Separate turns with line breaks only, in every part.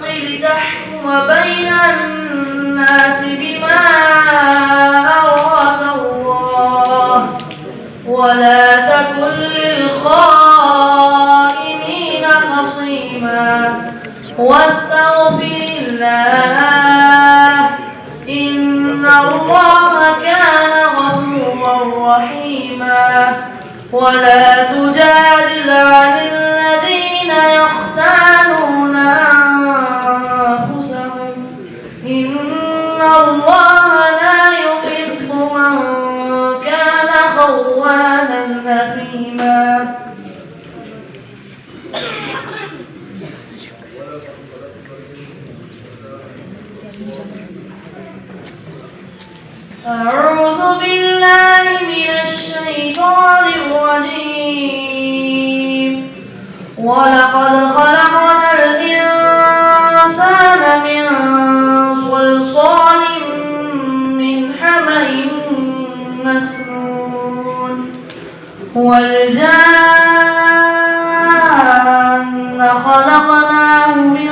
بالحق لتحكم بين الناس بما أراك الله ولا تكن للخائنين خصيما واستغفر الله إن الله كان غفورا رحيما ولا تجادل عن الذين يختانون أنفسهم إن الله لا يحب من كان خوانا أثيما أعوذ بالله من الشيطان الرجيم ولقد خلقنا الإنسان من صلصال من حمأ مسنون والجان خلقناه من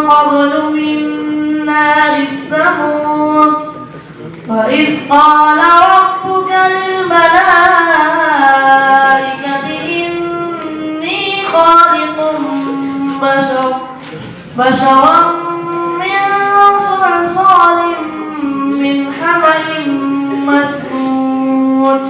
قبل من نار السموم وإذ قال ربك للملائكة إني خالق بشرا من صلصال من حمأ مسنون